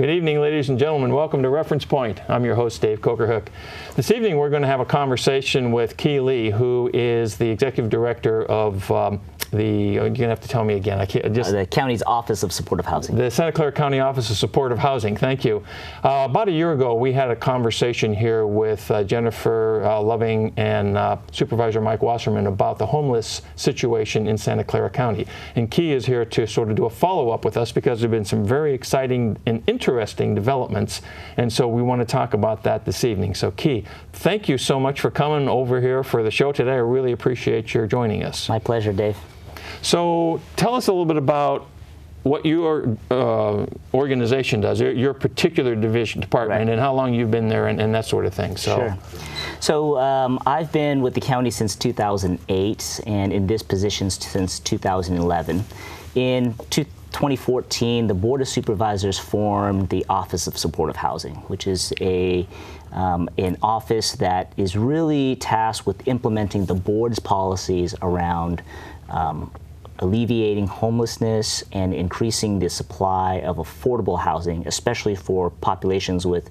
Good evening, ladies and gentlemen. Welcome to Reference Point. I'm your host, Dave Cokerhook. This evening, we're going to have a conversation with Kee Lee, who is the executive director of you're going to have to tell me again. I can't just the county's Office of Supportive Housing. The Santa Clara County Office of Supportive Housing. Thank you. About a year ago, we had a conversation here with Jennifer Loving and Supervisor Mike Wasserman about the homeless situation in Santa Clara County. And Kee is here to sort of do a follow-up with us because there have been some very exciting and interesting developments. And so we want to talk about that this evening. So Kee, thank you so much for coming over here for the show today. I really appreciate your joining us. My pleasure, Dave. So tell us a little bit about what your organization does, your particular department, right, and how long you've been there and that sort of thing. So. Sure. So I've been with the county since 2008 and in this position since 2011. In 2014, the Board of Supervisors formed the Office of Supportive Housing, which is an office that is really tasked with implementing the board's policies around alleviating homelessness and increasing the supply of affordable housing, especially for populations with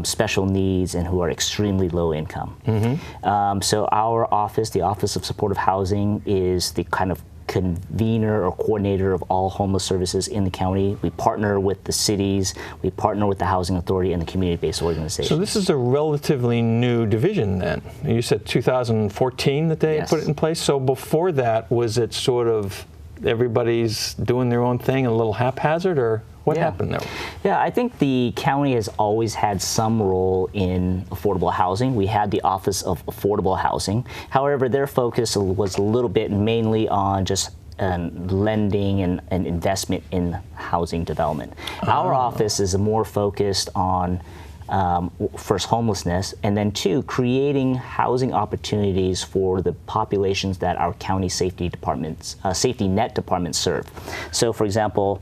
special needs and who are extremely low income. Mm-hmm. So our office, the Office of Supportive Housing, is the kind of convener or coordinator of all homeless services in the county. We partner with the cities, we partner with the Housing Authority and the community-based organizations. So this is a relatively new division then. You said 2014 that they put it in place. So before that, was it sort of everybody's doing their own thing and a little haphazard, or what happened there? Yeah, I think the county has always had some role in affordable housing. We had the Office of Affordable Housing. However, their focus was a little bit mainly on just lending and investment in housing development. Our office is more focused on first homelessness, and then two, creating housing opportunities for the populations that our county safety net departments serve. So, for example,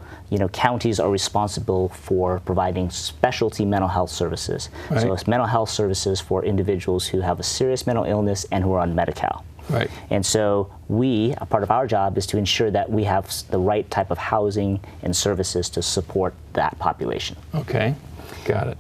counties are responsible for providing specialty mental health services. Right. So it's mental health services for individuals who have a serious mental illness and who are on Medi-Cal. Right. And so a part of our job is to ensure that we have the right type of housing and services to support that population. Okay, got it.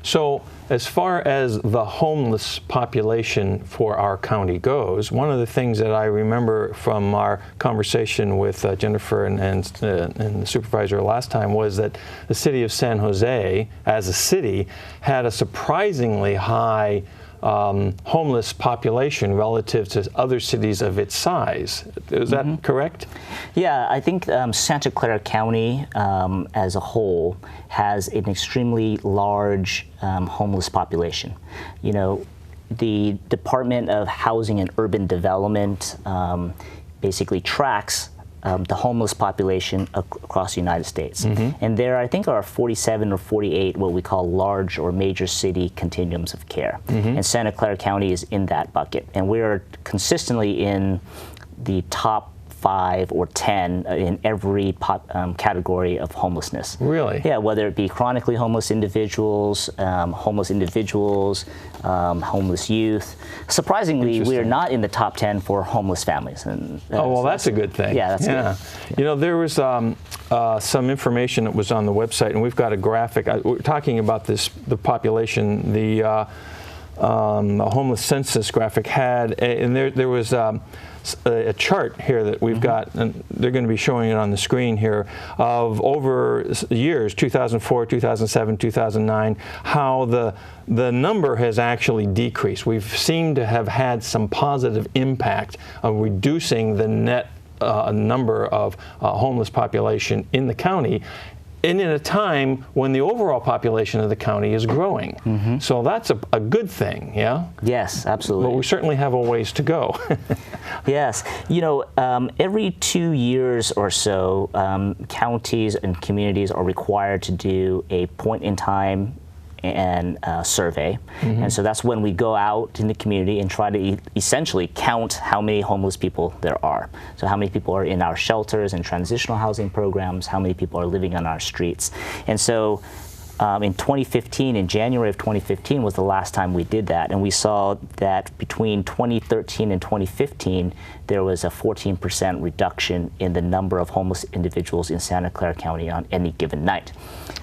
So as far as the homeless population for our county goes, one of the things that I remember from our conversation with Jennifer and the supervisor last time was that the city of San Jose, as a city, had a surprisingly high homeless population relative to other cities of its size. Is that correct? Yeah, I think Santa Clara County as a whole has an extremely large homeless population. The Department of Housing and Urban Development basically tracks the homeless population across the United States. Mm-hmm. And there, I think, are 47 or 48 what we call large or major city continuums of care. Mm-hmm. And Santa Clara County is in that bucket. And we are consistently in the top 5 or 10 in every category of homelessness. Really? Yeah, whether it be chronically homeless individuals, homeless youth. Surprisingly, we are not in the top 10 for homeless families. And that's a good thing. Yeah, that's good. There was some information that was on the website, and we've got a graphic. We're talking about the population. The homeless census graphic had, and there was a chart here that we've got, and they're going to be showing it on the screen here, of over years, 2004, 2007, 2009, how the number has actually decreased. We've seemed to have had some positive impact of reducing the net number of homeless population in the county, and in a time when the overall population of the county is growing. Mm-hmm. So that's a good thing, yeah? Yes, absolutely. But we certainly have a ways to go. Yes. Every 2 years or so, counties and communities are required to do a point-in-time and survey. Mm-hmm. And so that's when we go out in the community and try to essentially count how many homeless people there are. So how many people are in our shelters and transitional housing programs, how many people are living on our streets. And so in 2015, in January of 2015 was the last time we did that, and we saw that between 2013 and 2015 there was a 14% reduction in the number of homeless individuals in Santa Clara County on any given night.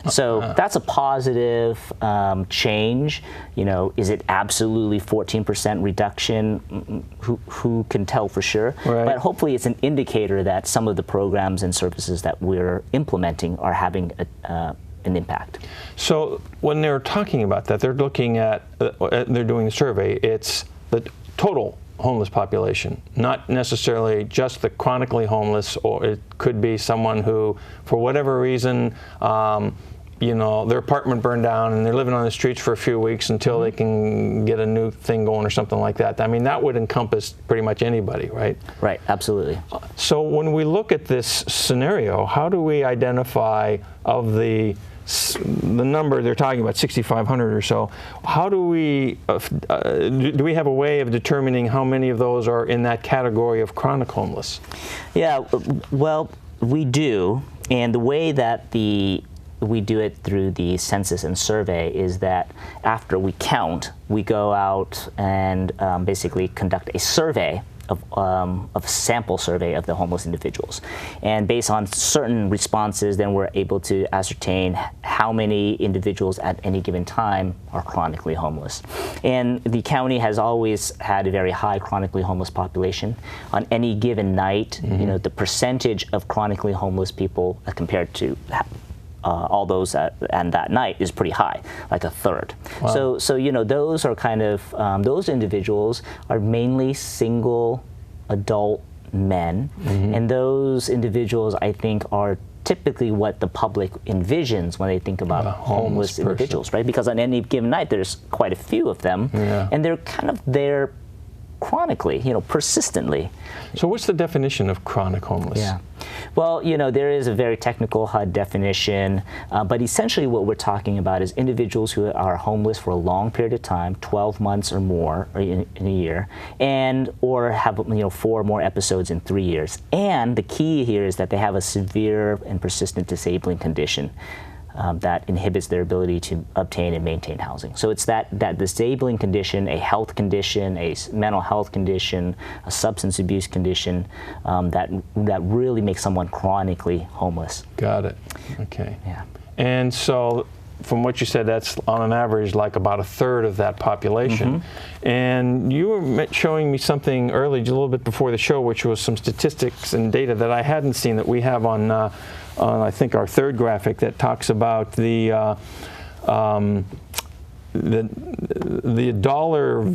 So that's a positive change. You know, is it absolutely 14% reduction? Who can tell for sure? Right. But hopefully it's an indicator that some of the programs and services that we're implementing are having an impact. So when they're talking about that, they're looking at, they're doing the survey, it's the total homeless population, not necessarily just the chronically homeless, or it could be someone who, for whatever reason, you know, their apartment burned down and they're living on the streets for a few weeks until they can get a new thing going or something like that. I mean, that would encompass pretty much anybody, right? Right, absolutely. So when we look at this scenario, how do we identify of the number they're talking about, 6,500 or so, how do we have a way of determining how many of those are in that category of chronic homeless? Yeah, well, we do, and the way that we do it through the census and survey is that after we count, we go out and basically conduct a survey of a sample survey of the homeless individuals. And based on certain responses, then we're able to ascertain how many individuals at any given time are chronically homeless. And the county has always had a very high chronically homeless population. On any given night, you know, the percentage of chronically homeless people compared to all those and that night is pretty high, like a third. Wow. So you know, those are kind of those individuals are mainly single adult men, and those individuals, I think, are typically what the public envisions when they think about homeless individuals, right? Because on any given night, there's quite a few of them, and they're kind of there chronically, you know, persistently. So what's the definition of chronic homeless? Yeah. Well, you know, there is a very technical HUD definition, but essentially what we're talking about is individuals who are homeless for a long period of time, 12 months or more in a year, and or have, you know, 4 or more episodes in 3 years. And the key here is that they have a severe and persistent disabling condition that inhibits their ability to obtain and maintain housing. So it's that disabling condition, a health condition, a mental health condition, a substance abuse condition that really makes someone chronically homeless. Got it. Okay. Yeah. And so, from what you said, that's on an average like about a third of that population. And you were showing me something early, just a little bit before the show, which was some statistics and data that I hadn't seen that we have on I think our third graphic that talks about the dollar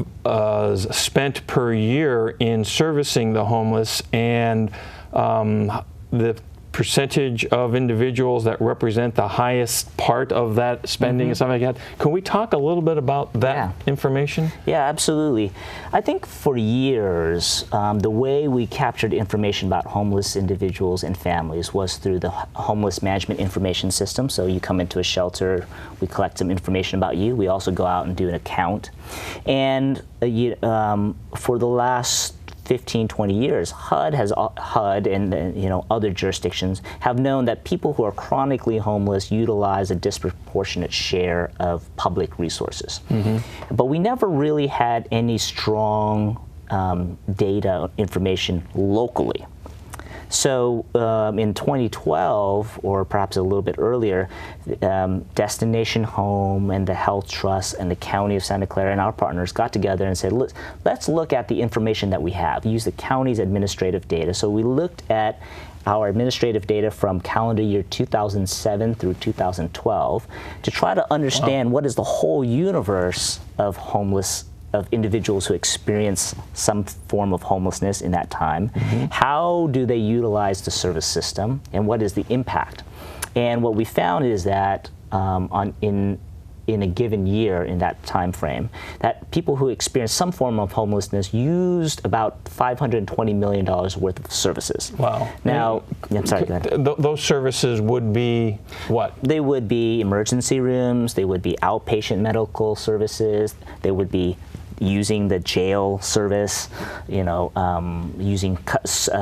spent per year in servicing the homeless, and the percentage of individuals that represent the highest part of that spending and stuff like that. Can we talk a little bit about that information? Yeah, absolutely. I think for years, the way we captured information about homeless individuals and families was through the homeless management information system. So you come into a shelter, we collect some information about you. We also go out and do an account. And for the last 15, 20 years, HUD and you know, other jurisdictions have known that people who are chronically homeless utilize a disproportionate share of public resources. But we never really had any strong data information locally. So in 2012, or perhaps a little bit earlier, Destination Home and the Health Trust and the County of Santa Clara and our partners got together and said, let's look at the information that we have, use the county's administrative data. So we looked at our administrative data from calendar year 2007 through 2012 to try to understand what is the whole universe of individuals who experience some form of homelessness in that time. How do they utilize the service system, and what is the impact? And what we found is that in a given year, in that time frame, that people who experience some form of homelessness used about $520 million worth of services. Wow. Now, I'm sorry, go ahead. Those services would be what? They would be emergency rooms, they would be outpatient medical services, they would be using the jail service, you know, using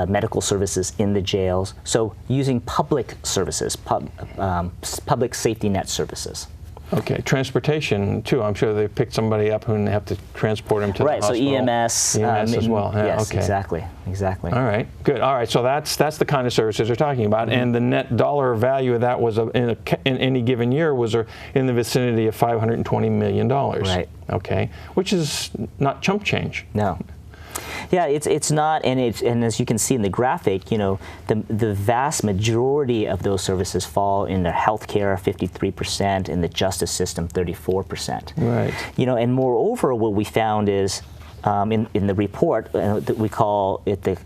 medical services in the jails. So using public services, public safety net services. Okay, transportation too. I'm sure they picked somebody up who have to transport them to the hospital. Right, so EMS as well. Yeah, yes, okay. exactly. All right, good. All right, so that's the kind of services they're talking about, and the net dollar value of that was in any given year was in the vicinity of $520 million. Right. Okay, which is not chump change. No. Yeah, it's not, and as you can see in the graphic, you know, the vast majority of those services fall in the healthcare, 53%, and the justice system, 34%. Right. You know, and moreover, what we found is in the report that we call it the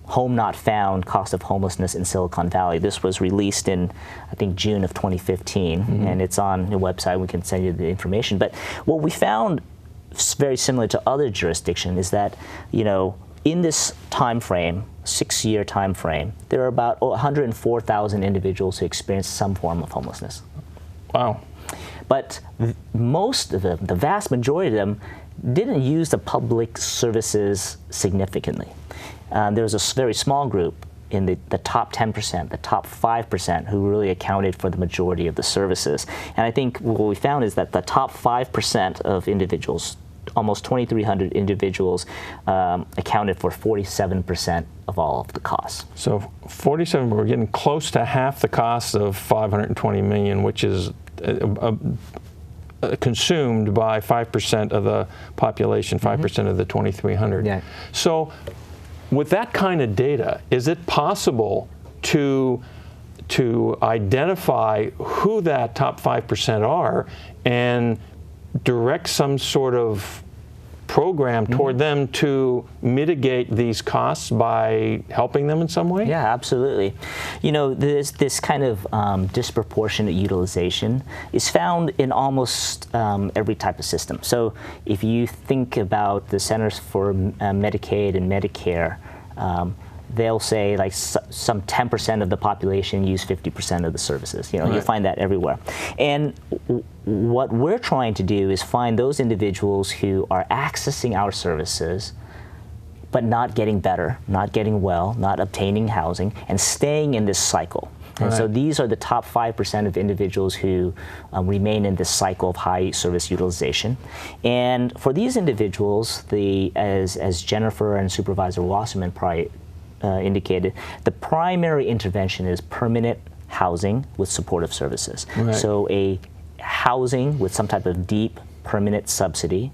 Home Not Found: Cost of Homelessness in Silicon Valley. This was released in, I think, June of 2015, and it's on the website. We can send you the information. But what we found, very similar to other jurisdictions, is that, you know, in this time frame, 6-year time frame, there are about 104,000 individuals who experience some form of homelessness. Wow. But most of them, the vast majority of them, didn't use the public services significantly. There was a very small group in the top 10%, the top 5% who really accounted for the majority of the services. And I think what we found is that the top 5% of individuals, almost 2,300 individuals, accounted for 47% of all of the costs. So 47, we're getting close to half the cost of $520 million, which is consumed by 5% of the population, 5% of the 2,300. Yeah. So with that kind of data, is it possible to identify who that top 5% are and direct some sort of program toward them to mitigate these costs by helping them in some way? Yeah, absolutely. You know, this kind of disproportionate utilization is found in almost every type of system. So if you think about the Centers for Medicaid and Medicare, they'll say like some 10% of the population use 50% of the services. You know, right. You'll find that everywhere. And what we're trying to do is find those individuals who are accessing our services but not getting better, not getting well, not obtaining housing, and staying in this cycle. And right. So these are the top 5% of individuals who remain in this cycle of high service utilization. And for these individuals, as Jennifer and Supervisor Wasserman probably indicated, the primary intervention is permanent housing with supportive services. Right. So a housing with some type of deep permanent subsidy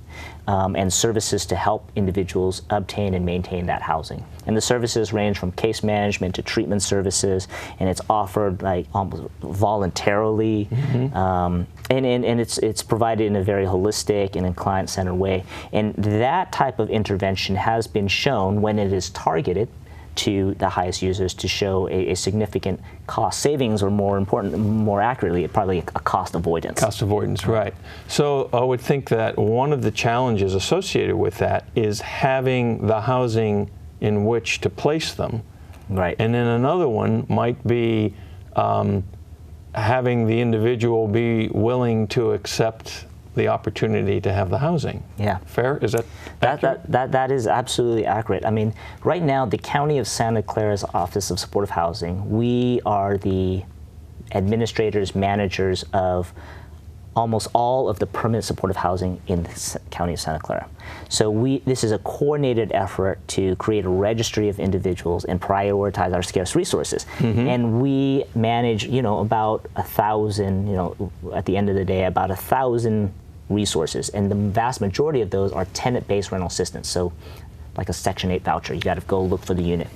and services to help individuals obtain and maintain that housing. And the services range from case management to treatment services, and it's offered like almost voluntarily, and it's provided in a very holistic and in client-centered way. And that type of intervention has been shown, when it is targeted to the highest users, to show a significant cost savings, or more important, more accurately, probably a cost avoidance. Cost avoidance, right. So I would think that one of the challenges associated with that is having the housing in which to place them. Right. And then another one might be having the individual be willing to accept the opportunity to have the housing. Yeah. Fair? Is that accurate? That is absolutely accurate. I mean, right now, the County of Santa Clara's Office of Supportive Housing, we are the administrators, managers of almost all of the permanent supportive housing in the County of Santa Clara. So this is a coordinated effort to create a registry of individuals and prioritize our scarce resources. And we manage, you know, about 1,000, you know, at the end of the day, about 1,000 resources. And the vast majority of those are tenant-based rental assistance. So like a Section 8 voucher, you got to go look for the unit.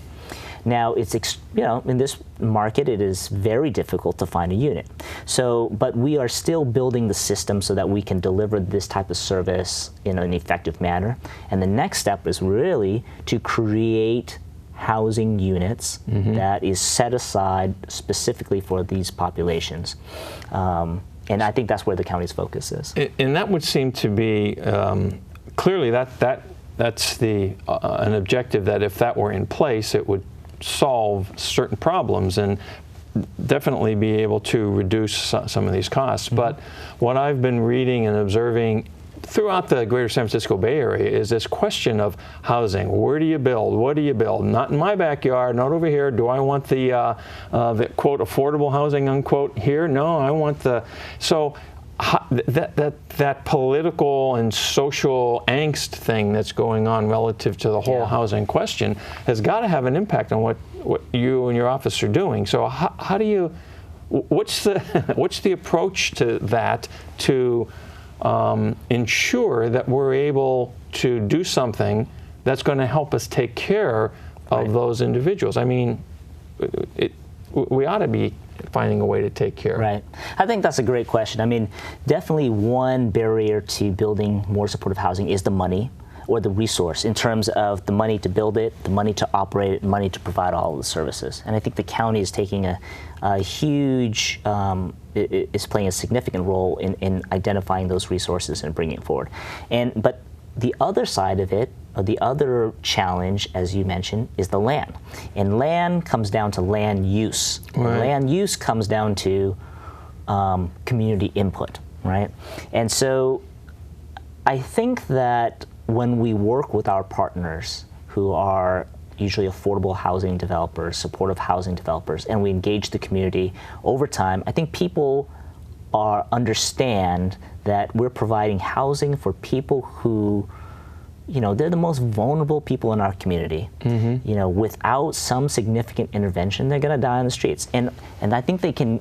Now, it's, you know, in this market, it is very difficult to find a unit. So, but we are still building the system so that we can deliver this type of service in an effective manner. And the next step is really to create housing units that is set aside specifically for these populations. And I think that's where the county's focus is. And that would seem to be, clearly that's an objective that if that were in place, it would solve certain problems and definitely be able to reduce some of these costs. But what I've been reading and observing throughout the greater San Francisco Bay Area is this question of housing. Where do you build? What do you build? Not in my backyard, not over here. Do I want the quote affordable housing unquote here? No, I want the. So that political and social angst thing that's going on relative to the whole housing question has got to have an impact on what you and your office are doing. So how do you, what's the approach to that to ensure that we're able to do something that's going to help us take care of those individuals? I mean, we ought to be finding a way to take care. Right. I think that's a great question. I mean, definitely one barrier to building more supportive housing is the money or the resource, in terms of the money to build it, the money to operate it, money to provide all of the services. And I think the county is taking a huge, is playing a significant role in identifying those resources and bringing it forward. But the other side of it, or the other challenge, as you mentioned, is the land. And land comes down to land use. Right. And land use comes down to community input, right? And so I think that when we work with our partners, who are usually affordable housing developers, supportive housing developers, and we engage the community over time, I think people understand that we're providing housing for people who, you know, they're the most vulnerable people in our community. Mm-hmm. You know, without some significant intervention, they're going to die on the streets. And I think they can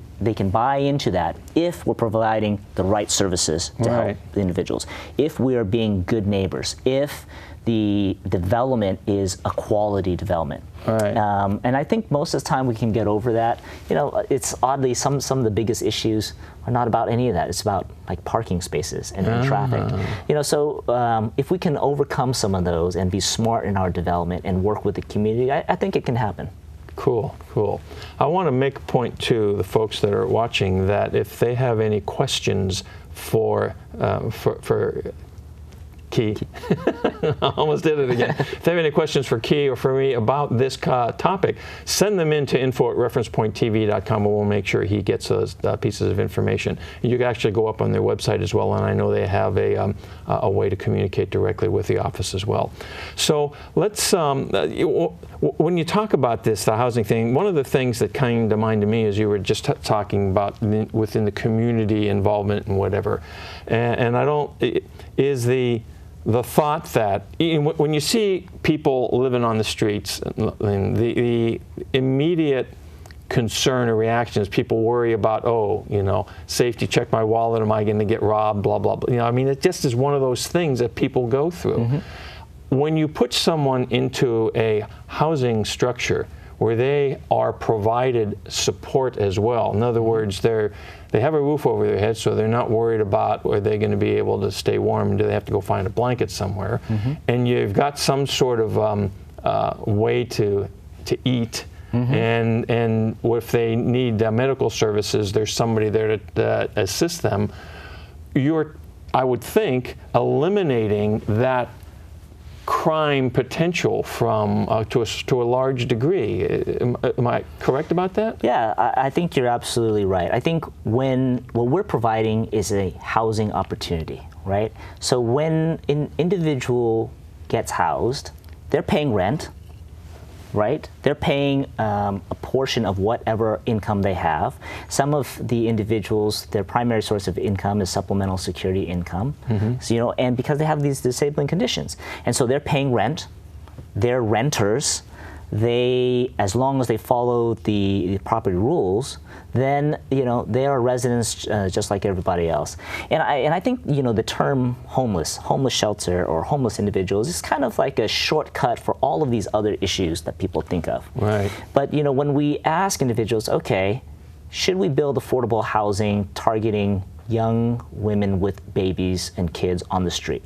buy into that if we're providing the right services to help the individuals, if we are being good neighbors, if the development is a quality development. Right. And I think most of the time we can get over that. You know, it's oddly, some of the biggest issues are not about any of that. It's about like parking spaces and traffic. You know, so if we can overcome some of those and be smart in our development and work with the community, I think it can happen. Cool, cool. I want to make a point to the folks that are watching that if they have any questions for Key. I almost did it again. If they have any questions for Key or for me about this topic, send them in to info@referencepointtv.com, and we'll make sure he gets those pieces of information. And you can actually go up on their website as well, and I know they have a way to communicate directly with the office as well. So let's, when you talk about this, the housing thing, one of the things that came to mind to me is you were just talking about within the community involvement and whatever, and I don't, is the thought that when you see people living on the streets, and the immediate concern or reaction is people worry about, oh, you know, safety, check my wallet, am I going to get robbed, blah, blah, blah. You know, I mean, it just is one of those things that people go through. Mm-hmm. When you put someone into a housing structure where they are provided support as well, in other words, they have a roof over their head, so they're not worried about are they going to be able to stay warm, and do they have to go find a blanket somewhere, and you've got some sort of way to eat, and if they need medical services, there's somebody there to assist them. You're, I would think, eliminating that crime potential from to a large degree. Am I correct about that? Yeah, I think you're absolutely right. I think what we're providing is a housing opportunity, right? So when an individual gets housed, they're paying rent, right? They're paying a portion of whatever income they have. Some of the individuals, their primary source of income is supplemental security income. So, you know, and because they have these disabling conditions, and so they're paying rent, they're renters. They, as long as they follow the property rules, then, you know, they are residents just like everybody else. And I think, you know, the term homeless shelter, or homeless individuals is kind of like a shortcut for all of these other issues that people think of. Right. But, you know, when we ask individuals, okay, should we build affordable housing targeting young women with babies and kids on the street?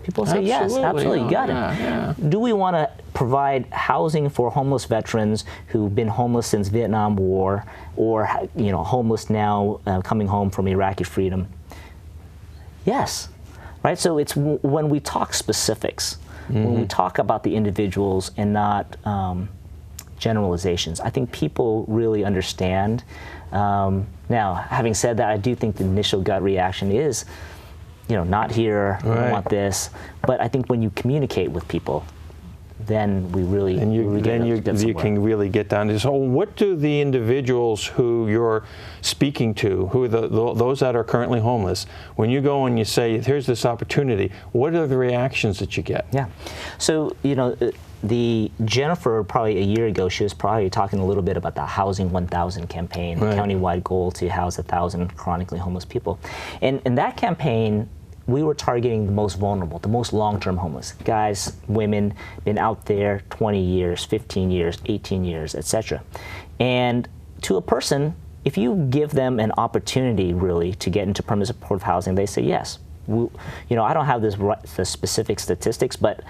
People say yes, absolutely, you got it. Do we want to provide housing for homeless veterans who've been homeless since Vietnam War, or, you know, homeless now coming home from Iraqi freedom? Yes, right? So it's when we talk specifics, when we talk about the individuals and not generalizations, I think people really understand. Now, having said that, I do think the initial gut reaction is, you know, not here, I don't want this. But I think when you communicate with people, then we really you can really get down to. So what do the individuals who you're speaking to, who are those that are currently homeless, when you go and you say, here's this opportunity, what are the reactions that you get? Yeah. So, you know, Jennifer, probably a year ago, she was probably talking a little bit about the Housing 1,000 campaign, right. the countywide goal to house 1,000 chronically homeless people. And in that campaign, we were targeting the most vulnerable, the most long-term homeless. Guys, women, been out there 20 years, 15 years, 18 years, etc. And to a person, if you give them an opportunity really to get into permanent supportive housing, they say yes. You know, I don't have the specific statistics, but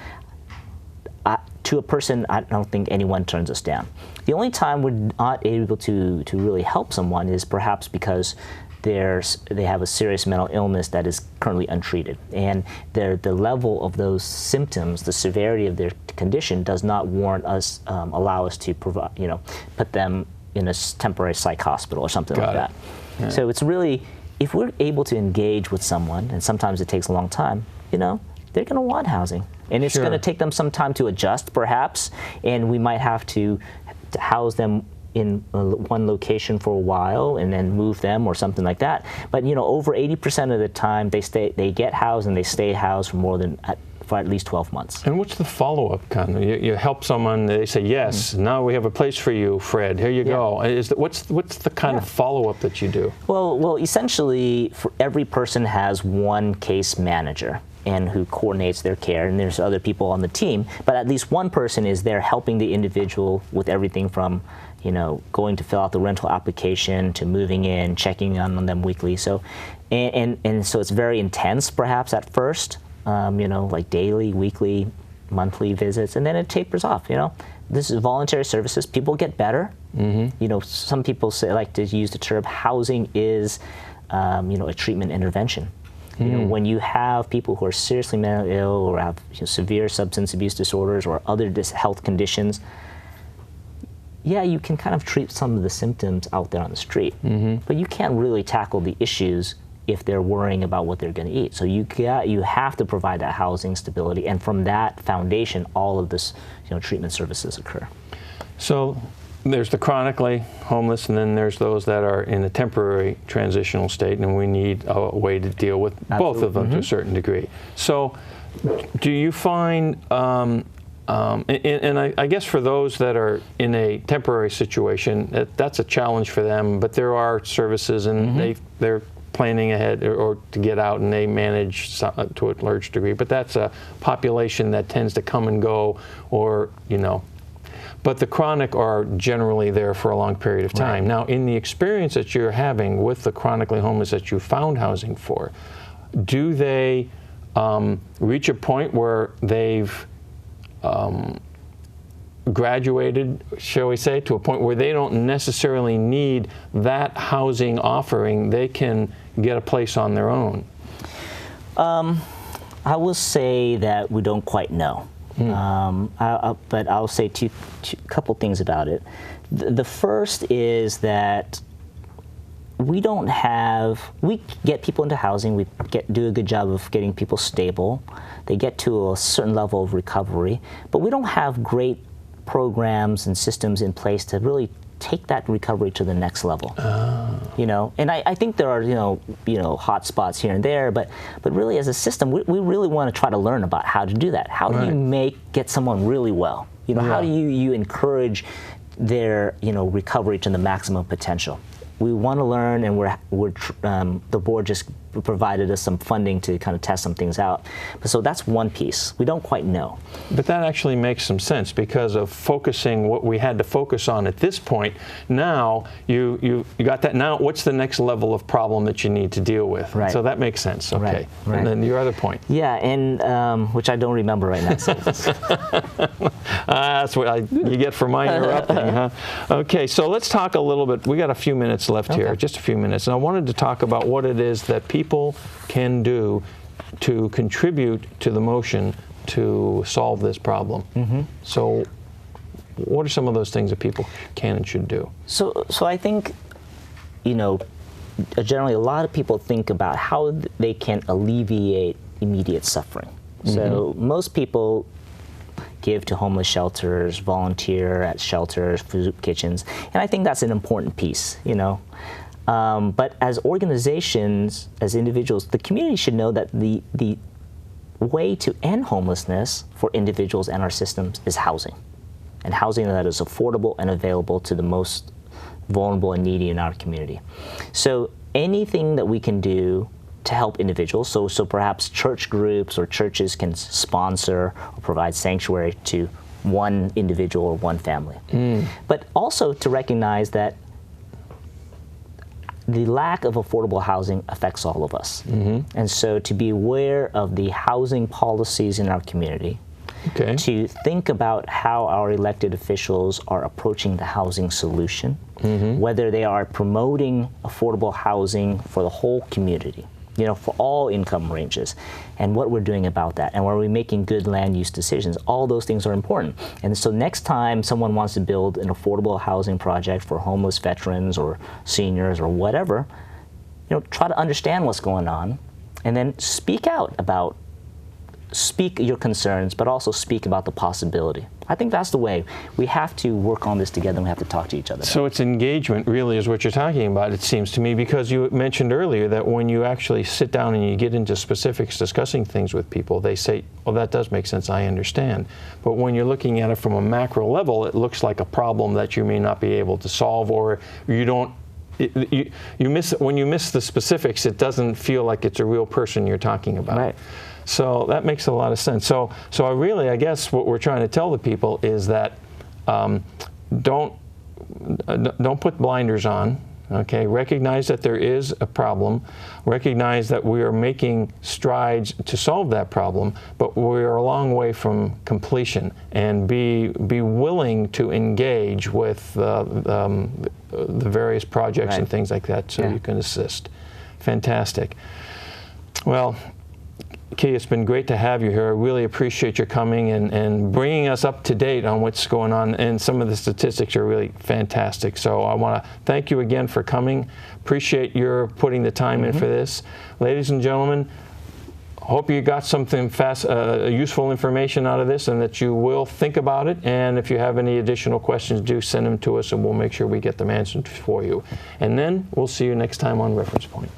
to a person, I don't think anyone turns us down. The only time we're not able to really help someone is perhaps because they have a serious mental illness that is currently untreated, and the level of those symptoms, the severity of their condition, does not warrant us allow us to provide, you know, put them in a temporary psych hospital or something like that. Yeah. So it's really, if we're able to engage with someone, and sometimes it takes a long time, you know, they're going to want housing, and it's going to take them some time to adjust, perhaps, and we might have to house them in one location for a while and then move them or something like that. But you know, over 80% of the time they get housed and they stay housed for at least 12 months. And what's the follow-up kind of? You help someone, they say, yes, now we have a place for you, Fred, here you go. What's the kind of follow-up that you do? Well, essentially, every person has one case manager and who coordinates their care, and there's other people on the team, but at least one person is there helping the individual with everything from, you know, going to fill out the rental application to moving in, checking on them weekly. So, and so it's very intense perhaps at first, you know, like daily, weekly, monthly visits, and then it tapers off, you know. This is voluntary services. People get better. You know, some people like to use the term housing is, you know, a treatment intervention. You know, when you have people who are seriously mentally ill or have, you know, severe substance abuse disorders or other health conditions, yeah, you can kind of treat some of the symptoms out there on the street, but you can't really tackle the issues if they're worrying about what they're going to eat. So you have to provide that housing stability, and from that foundation, all of this, you know, treatment services occur. So there's the chronically homeless, and then there's those that are in a temporary transitional state, and we need a way to deal with both of them to a certain degree. So do you find, and I guess for those that are in a temporary situation, that's a challenge for them, but there are services, and they're planning ahead or to get out, and they manage to a large degree, but that's a population that tends to come and go, or, you know, but the chronic are generally there for a long period of time. Right. Now, in the experience that you're having with the chronically homeless that you found housing for, do they reach a point where they've graduated, shall we say, to a point where they don't necessarily need that housing offering? They can get a place on their own? I will say that we don't quite know. But I'll say a couple things about it. The first is that we get people into housing, we do a good job of getting people stable, they get to a certain level of recovery, but we don't have great programs and systems in place to really take that recovery to the next level. You know, and I think there are, you know, hot spots here and there, but really as a system, we really want to try to learn about how to do that. How do you get someone really well? You know, how do you encourage their, you know, recovery to the maximum potential? We want to learn, and the board just provided us some funding to kind of test some things out. So that's one piece. We don't quite know. But that actually makes some sense because of focusing what we had to focus on at this point. Now you got that. Now what's the next level of problem that you need to deal with? Right. So that makes sense. Okay. Right. And then your other point. Yeah, and which I don't remember right now. So. That's what you get for my interrupting, huh? Okay, so let's talk a little bit. We got a few minutes left here, just a few minutes. And I wanted to talk about what it is that people can do to contribute to the motion to solve this problem. So what are some of those things that people can and should do? So I think, you know, generally a lot of people think about how they can alleviate immediate suffering. So most people give to homeless shelters, volunteer at shelters, food kitchens, and I think that's an important piece, you know. But as organizations, as individuals, the community should know that the way to end homelessness for individuals and our systems is housing, and housing that is affordable and available to the most vulnerable and needy in our community. So anything that we can do to help individuals, so perhaps church groups or churches can sponsor or provide sanctuary to one individual or one family. But also to recognize that the lack of affordable housing affects all of us. And so to be aware of the housing policies in our community, to think about how our elected officials are approaching the housing solution, whether they are promoting affordable housing for the whole community, you know, for all income ranges, and what we're doing about that, and are we making good land use decisions. All those things are important. And so next time someone wants to build an affordable housing project for homeless veterans or seniors or whatever, you know, try to understand what's going on, and then speak your concerns, but also speak about the possibility. I think that's the way. We have to work on this together, and we have to talk to each other. So it's engagement really is what you're talking about, it seems to me, because you mentioned earlier that when you actually sit down and you get into specifics discussing things with people, they say, well, that does make sense, I understand. But when you're looking at it from a macro level, it looks like a problem that you may not be able to solve, or you don't, you miss, when you miss the specifics, it doesn't feel like it's a real person you're talking about. Right. So that makes a lot of sense. So I guess what we're trying to tell the people is that don't put blinders on. Okay, recognize that there is a problem. Recognize that we are making strides to solve that problem, but we are a long way from completion. And be willing to engage with the various projects and things like that, so you can assist. Fantastic. Well, Kay, it's been great to have you here. I really appreciate your coming and bringing us up to date on what's going on, and some of the statistics are really fantastic. So I want to thank you again for coming. Appreciate your putting the time in for this. Ladies and gentlemen, hope you got something useful information out of this, and that you will think about it. And if you have any additional questions, do send them to us, and we'll make sure we get them answered for you. And then we'll see you next time on Reference Point.